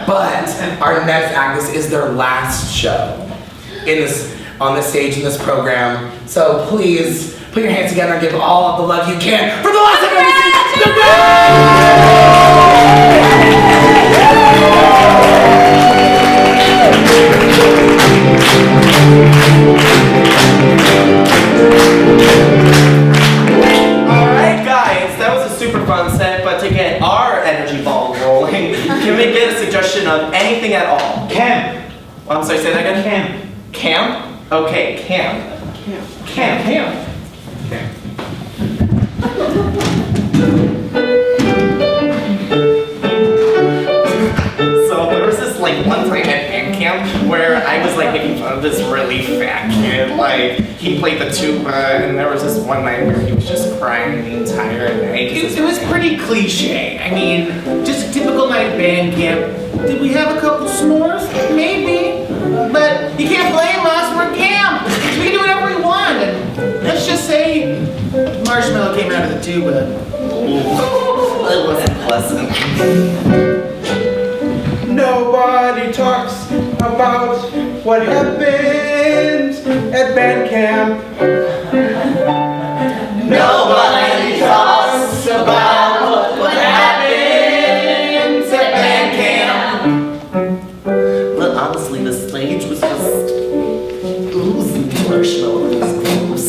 but our next act, this is their last show on the stage in this program. So please put your hands together and give all of the love you can for the last of the Alright guys, that was a super fun set, but to get our energy ball rolling, can we get a suggestion of anything at all? Camp. I'm sorry, say that again? Camp. Camp? Okay, camp. Camp. So there was this like one time at band camp where I was like making fun of this really fat kid. Like he played the tuba, and there was this one night where he was just crying the entire night. It was pretty cliche. I mean, just a typical night at band camp. Did we have a couple s'mores? Maybe. But you can't blame us, we're camp. We can do whatever we want. And let's just say marshmallow came out of the tuba. It wasn't pleasant. Nobody talks about what happens at band camp. Nobody talks about what happens at band camp. But honestly, the stage was just oozing marshmallow. It was gross.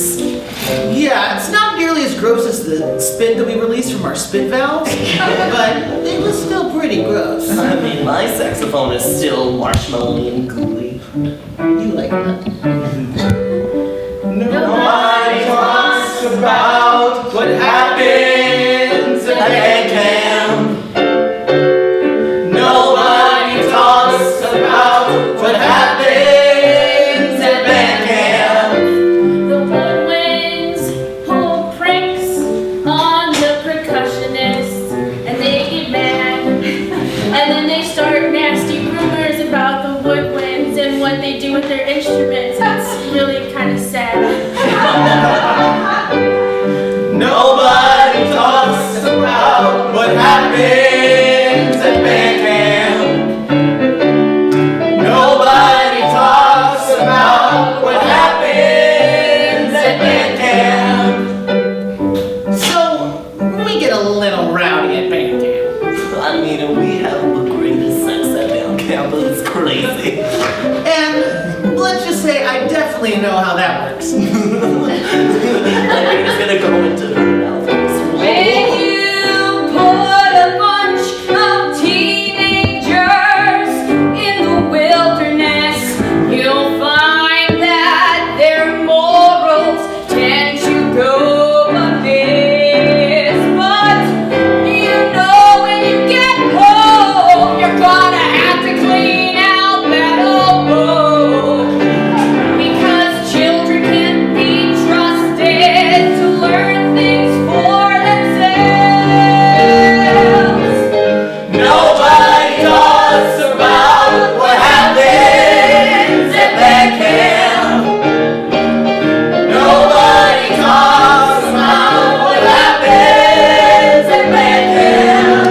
Yeah, it's not nearly as gross as the spit that we released from our spit valves, but it was still pretty gross. I mean, my saxophone is still marshmallowy and gooey. You like that? Nobody talks About what happens at band camp. Nobody talks about what happens at band camp. The woodwinds pull pranks on the percussionists, and they get mad. And then they start nasty rumors about the woodwinds and what they do with their instruments. It's really kind of sad. Nobody talks about what happens at band camp. Nobody talks about what happens at band camp. So, we get a little rowdy at band camp. I mean, we have the greatest sex at band camp, but it's crazy. And let's just say I definitely know how that works. I think it's gonna go into her mouth. When you put a bunch of teenagers in the wilderness, you'll find that their morals tend to go amiss. But you know when you get home, you're gonna have to clean out that old boat. Because children can't be trusted to learn things for themselves. Nobody talks about what happens at band camp. Nobody talks about what happens at band camp.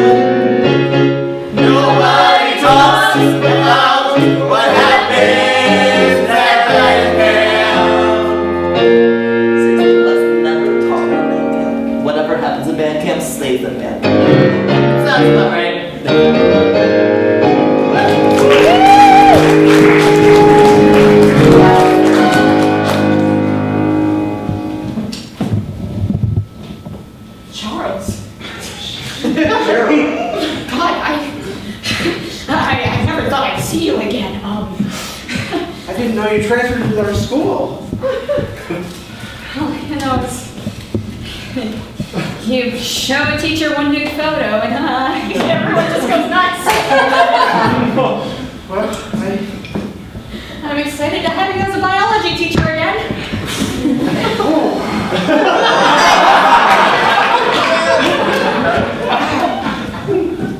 Nobody talks about what happens at band camp. Let's never talk about band camp. Whatever happens at band camp stays at band camp. Sounds about right. Charles. God, I never thought I'd see you again. I didn't know you transferred to our school. Well, you know, it's, you show a teacher one nude photo and everyone just goes nuts. What? I'm excited to have you as a biology teacher again.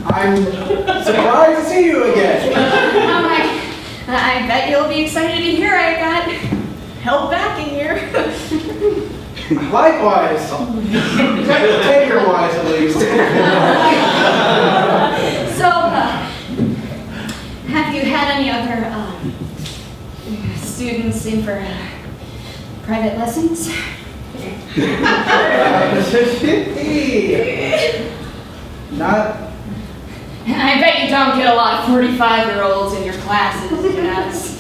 I'm surprised to see you again. I bet you'll be excited to hear I got help back in here. Likewise. Tenure-wise, at least. students in for private lessons. Not. I bet you don't get a lot of 45-year-olds in your classes, you know. It's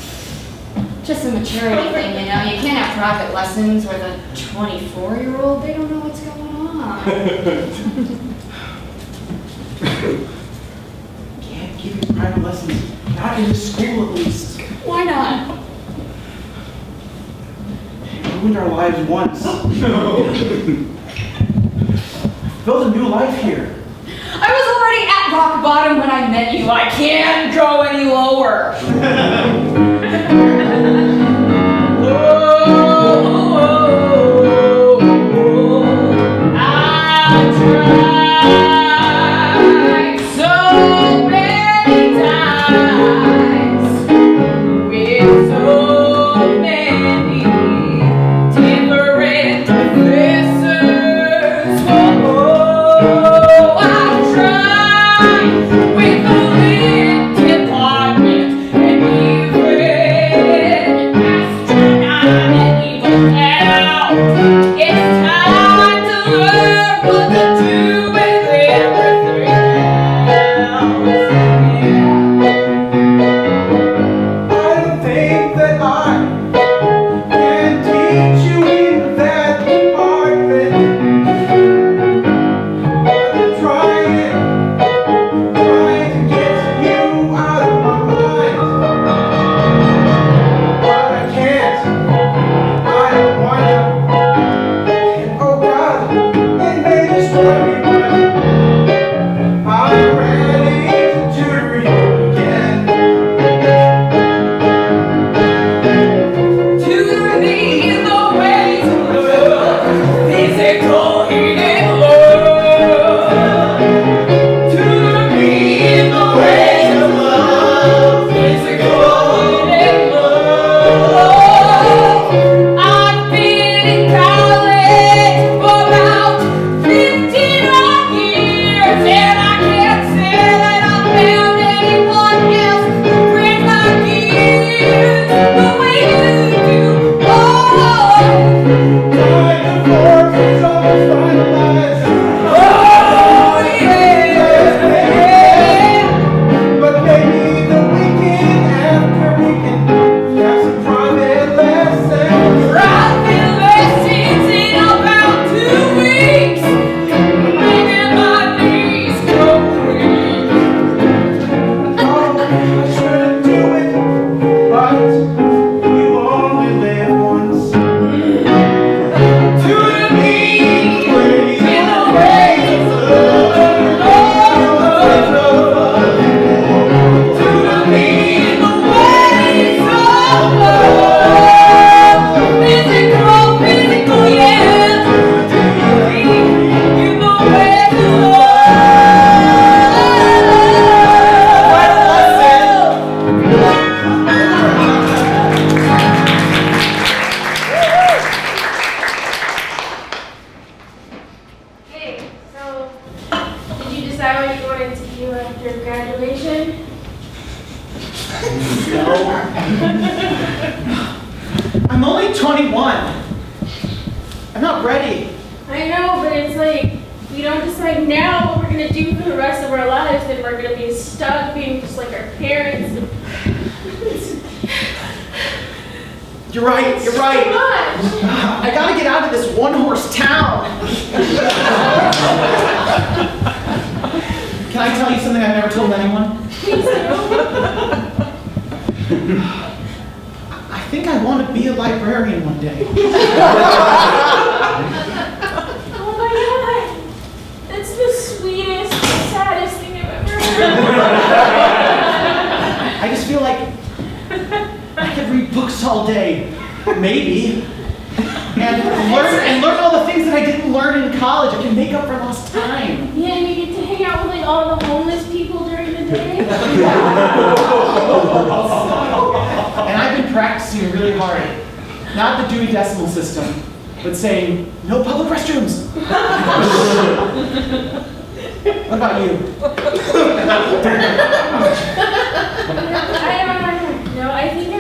just a maturity thing, you know. You can't have private lessons with a 24-year-old. They don't know what's going on. Can't give you private lessons. Not in the school, at least. Why not? You ruined our lives once. Build a new life here. I was already at rock bottom when I met you. I can't go any lower. I've tried so many times with so many different professors. I've tried with a lit department and even astronaut and even now. It's time to learn what to do with everything else. I don't think that I can teach you in that department. I'm trying to get you out of my mind. But I can't. I don't wanna. And oh God, it may destroy me, but I'm ready to tutor you again. Tutor me in the ways of love, physical healing love. Tutor me in the ways of love, physical healing love. I've been in college for about 15 odd years, and I can't say that I found anyone else who brings my gears the way you do. Oh, Time to force is almost finalized. yeah. But maybe the weekend after we can have some private lessons. Private lessons in about 2 weeks, making my knees go weak. Oh, I shouldn't do it, but you only live once. Tutor me in the ways of love. Tutor me in the ways of love. Physical, yeah. Tutor me in the ways of love. Hey, so did you decide what you wanted to do after graduation? I'm only 21. I'm not ready. I know, but it's like, if we don't decide now what we're gonna do for the rest of our lives, then we're gonna be stuck being just like our parents. You're right. Too much. I gotta get out of this one-horse town. Can I tell you something I've never told anyone? Please do. I think I want to be a librarian one day. Oh my god. That's the sweetest, saddest thing I've ever heard. I just feel like I could read books all day, maybe, and learn all the things that I didn't learn in college. I can make up for lost time. Yeah, and you get to hang out with like all the homeless people during the day. And I've been practicing really hard. Not the Dewey Decimal System, but saying, no public restrooms. What about you? No, I think I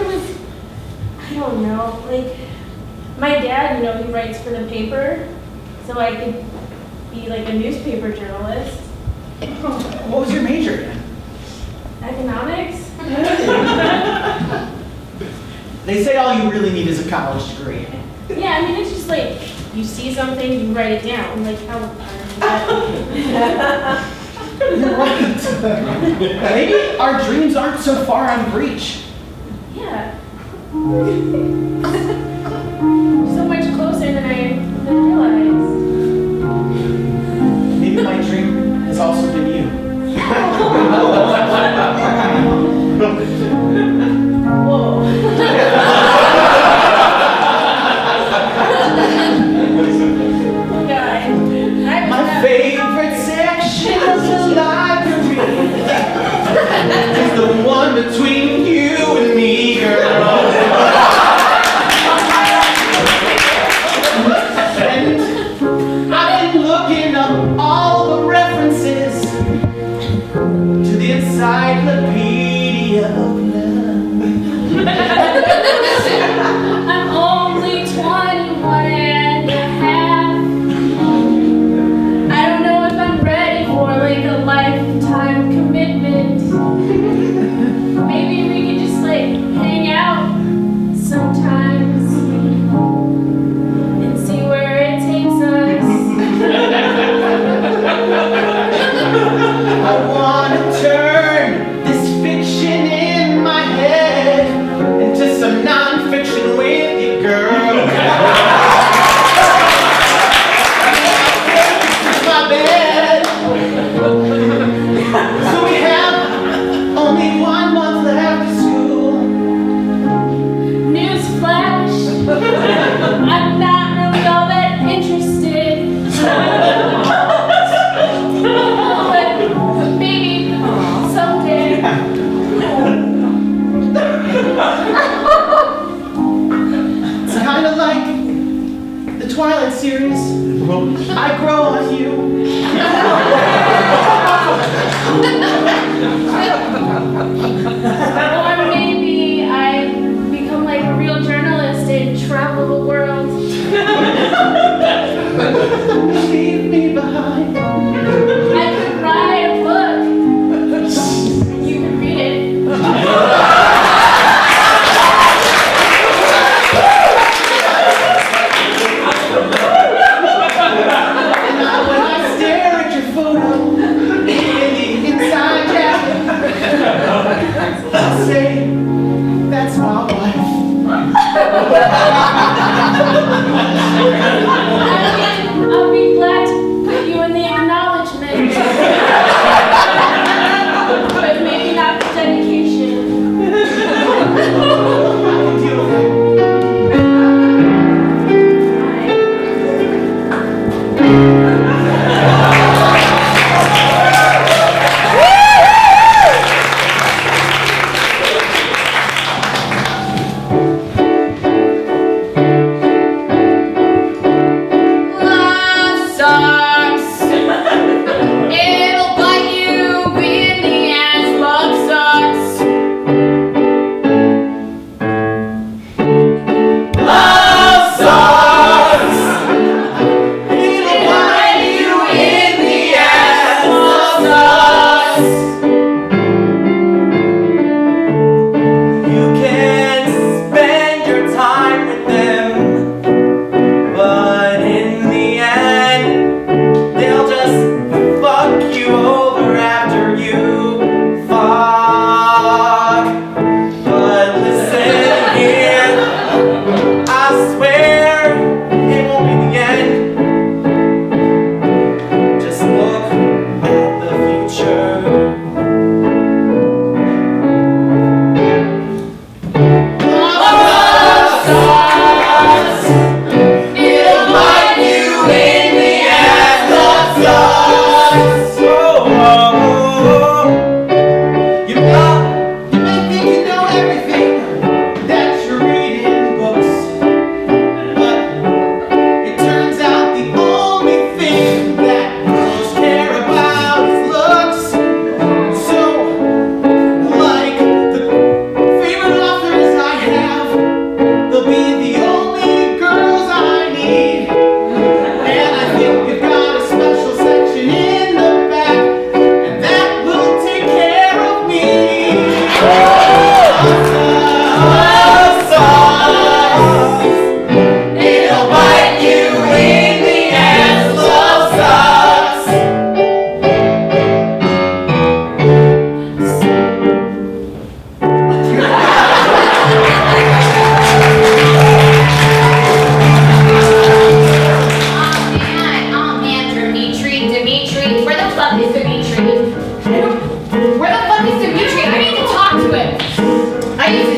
for the paper so I could be like a newspaper journalist. What was your major again? Economics? They say all you really need is a college degree. Yeah, I mean, it's just like you see something, you write it down. Like, how hard is that? You're right. Maybe our dreams aren't so far out of reach. Yeah. So much closer than I realized. Maybe my dream has also been you. Whoa. God. My favorite section of the library is the one between you and me, girl. And I've been looking up all the references to the encyclopedia of I'm only 21 and a half. I don't know if I'm ready for like a lifetime commitment. Maybe we could just like hang out sometimes and see where it takes us. I wanna turn this fiction in my head into some non-fiction with you, girl. My bed. So we have only 1 month left of school. Newsflash, I'm not really all that interested. But maybe someday. It's kind of like the Twilight series. I grow on you. Or maybe I become like a real journalist and travel the world. Leave me behind. I could write a book and you could read it. And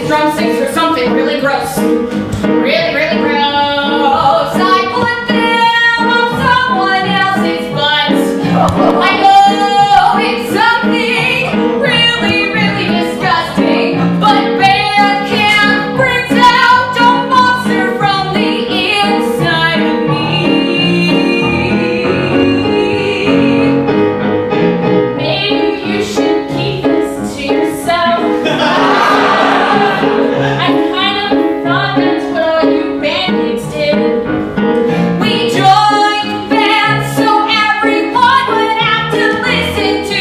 drumsticks for something really gross. Really, really gross. I put them on someone else's butt. I know it's something really, really disgusting, but band camp brings out a monster from the inside of me. Maybe you should keep this to yourself. I kind of thought that's what all you bandmates did. We joined bands so everyone would have to listen to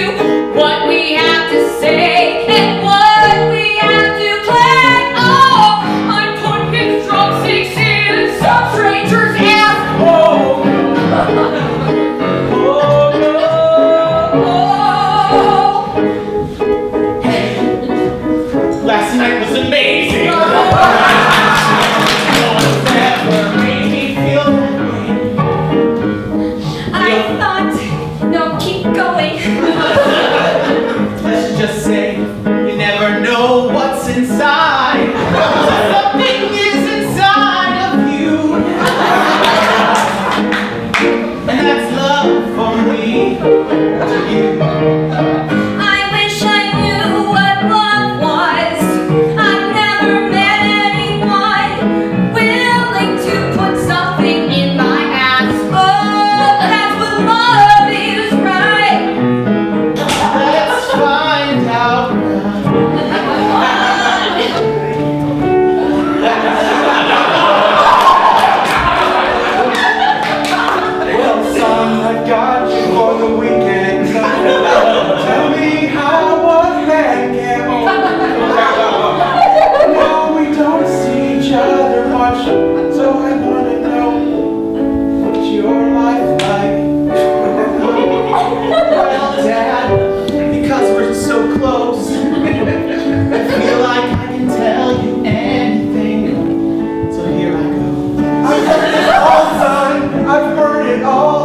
what we have to say and what we have to play. Oh, I put his drumsticks in some stranger's ass. Oh, Last night was amazing. Never made me feel that way. I thought, no, keep going. Let's just say you never know what's inside. Something is inside of you, and that's love for me to you. I wish I knew what love was. I've never met anyone willing to put something in my ass. Oh, that's what love is, right? Let's find out Well, son, I got you for the weekend. Tell me how was band camp? No, we don't see each other much, so I want to know what's your life like. Well, Dad, because we're so close, I feel like I can tell you anything. So here I go. I've heard it all, son. I've heard it all.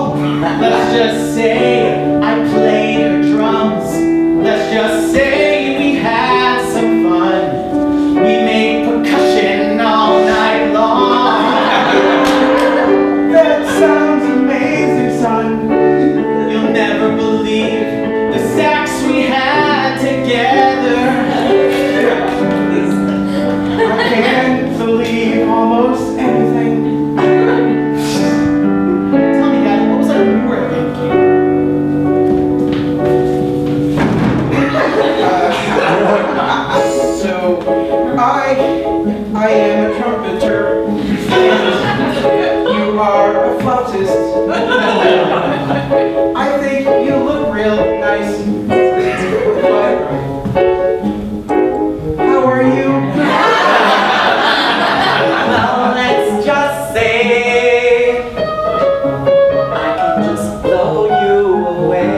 Let's just say I played your drums. Let's just say we had some fun. We made percussion all night long. That sounds amazing, son. You'll never believe the sex we had together. I can't believe almost anything. Tell me, Dad, what was that when you were at band camp? So, I am a trumpeter. You are a flautist. I think you look real nice. How are you? Well, let's just say I can just blow you away.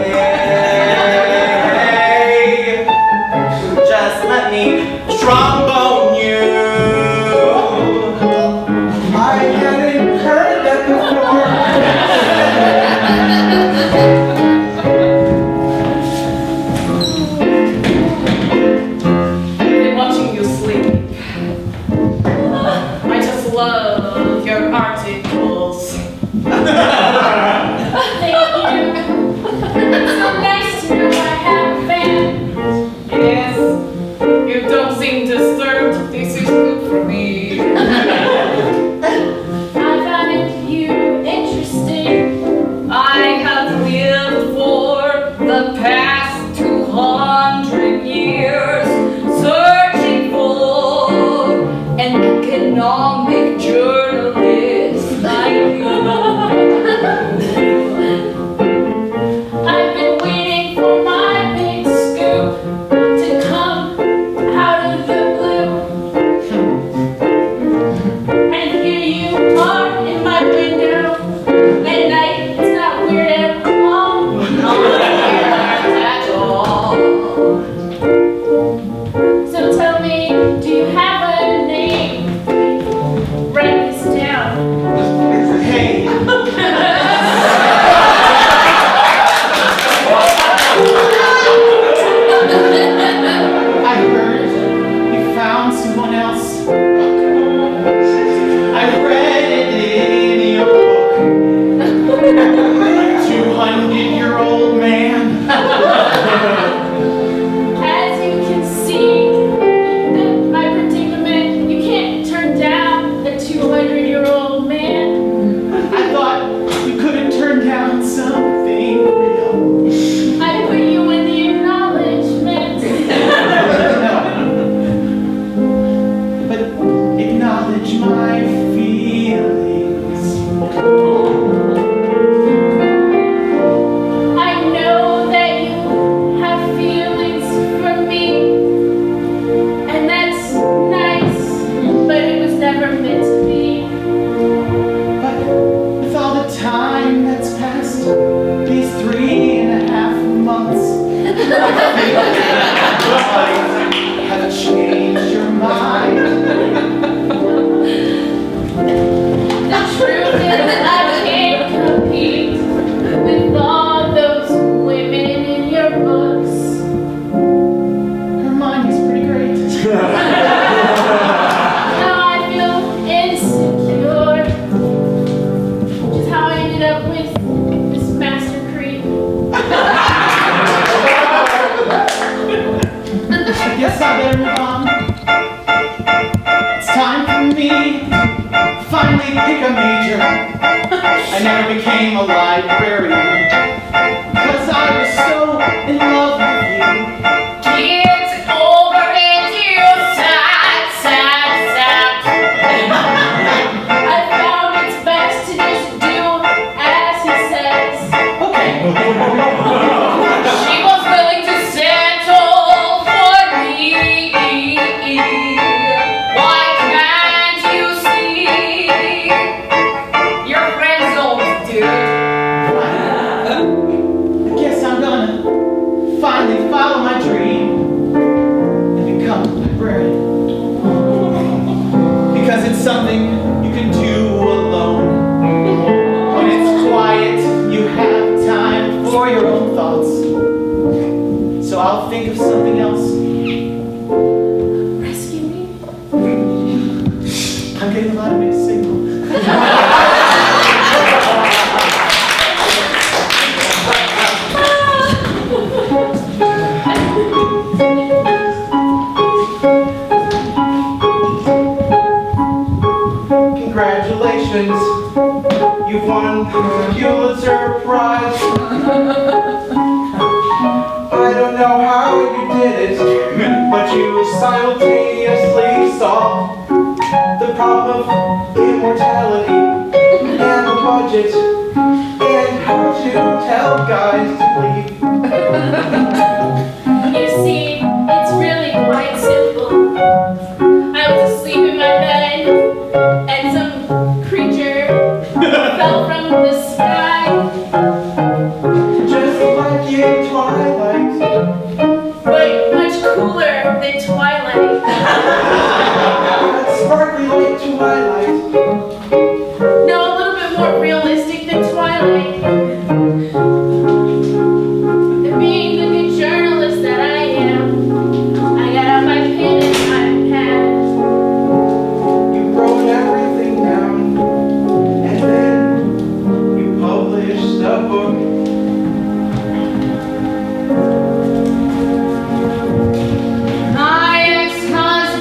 Just let me trombone you. I hadn't heard that before. I've been watching you sleep. I just love your articles. Thank you. It's so nice to know I have a fan. Yes, you don't seem disturbed. This is good for me. I find you interesting. I have lived for the past 200 years searching for an economic journalist like you. I've been waiting for my big scoop to come out of the blue. And here you are in my window at night. It's not weird at all. Not weird at all. So tell me, do you have a name? Right have changed your mind. The truth is I can't compete with all those women in your books. Hermione's pretty great. Now I feel insecure. Which is how I ended up with this master creep. I guess I better move on. It's time for me to finally pick a major. I never became a librarian because I was so in love with you. Get over it, you sad, sad, sad. I found it's best to just do as he says. Okay. She was willing to settle for me. Why can't you see? Your friend zoned, dude. I guess I'm gonna finally follow my dream and become a librarian. Because it's something you can do alone. When it's quiet, you have time for your own thoughts. So I'll think of something else. Rescue me. I'm getting a lot of mixed signals. Congratulations, you've won the Pulitzer Prize. I don't know how you did it, but you simultaneously solved the problem of immortality and the budget and how to tell guys to leave. You see, it's really quite simple. I was asleep in my bed, and some creature fell from the sky. Just like in Twilight. But much cooler than Twilight. Sparkly like Twilight. No, a little bit more realistic than Twilight. And being the good journalist that I am, I got out my pen and my pad. You wrote everything down, and then you published a book. My ex-husband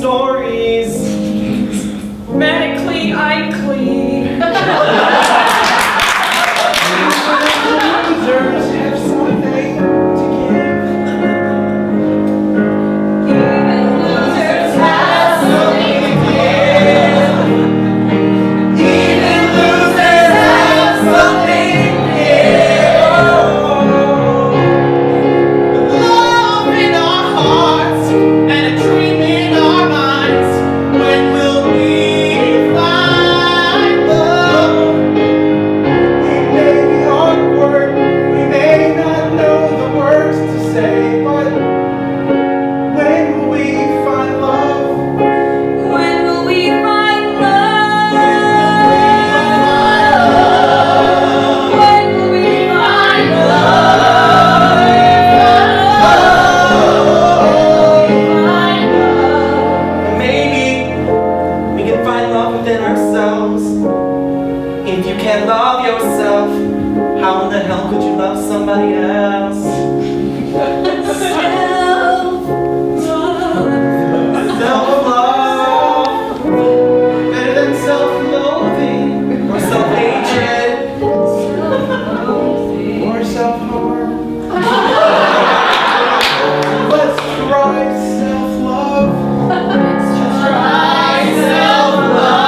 stories. Medically, I'm clean. Losers have something to give. Even losers have something to give. Even losers have something to give. Love in our hearts and a dream in our minds. When will we find love? We may be awkward, we may not know the words to say, but when will we find love? When will we find love? When will we find love? Maybe we can find love within ourselves. If you can't love yourself, how in the hell could you love somebody else? Self-love, better than self-loathing, or self-hatred, or self-harm. Let's try self-love. Try self-love.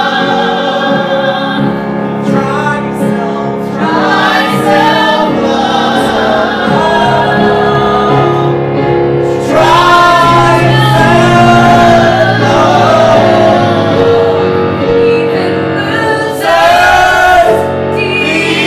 Try self-love. Try Even losers deserve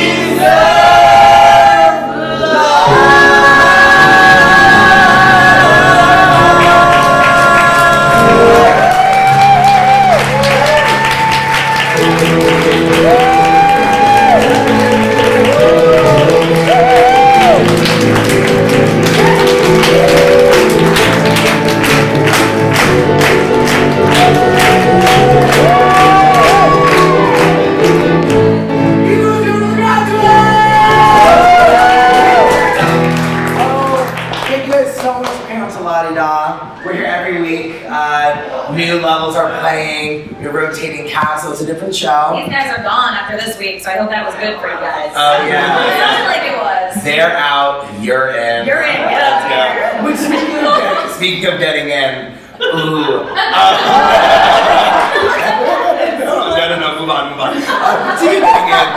Thank you guys so much for coming out to La Di Da. We're here every week. New levels are playing. We're rotating cast, so it's a different show. These guys are gone after this week, so I hope that was good for you guys. Oh It yeah. sounded like it was. They're out, you're in. You're in, get up here. Which speaking of getting in, ooh. No, move on. Speaking of getting in,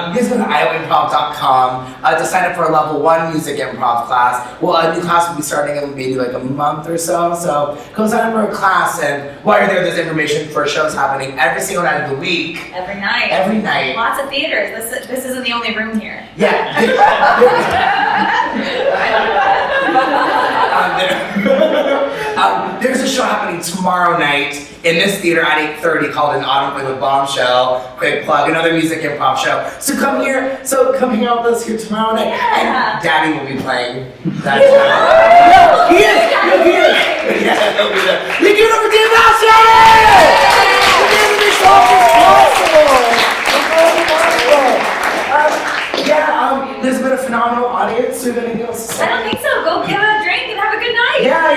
you guys go to iowaimprov.com to sign up for a level 1 music improv class. Well, a new class will be starting in maybe like a month or so. So go sign up for a class, and while you're there, there's information for shows happening every single night of the week. Every night. Every night. Lots of theaters. This isn't the only room here. Yeah. There's a show happening tomorrow night in this theater at 8:30 called An Autumn with a Bombshell. Quick plug, another music improv show. So come here. So come hang out with us here tomorrow night. Yeah. And Daddy will be playing that time. No, he is. No, he is. Yeah, he'll be there. You give it up for Dave Asher! This show is possible. There's been a phenomenal audience. So you're gonna give us a I don't think so. Go get a drink and have a good night. Yeah,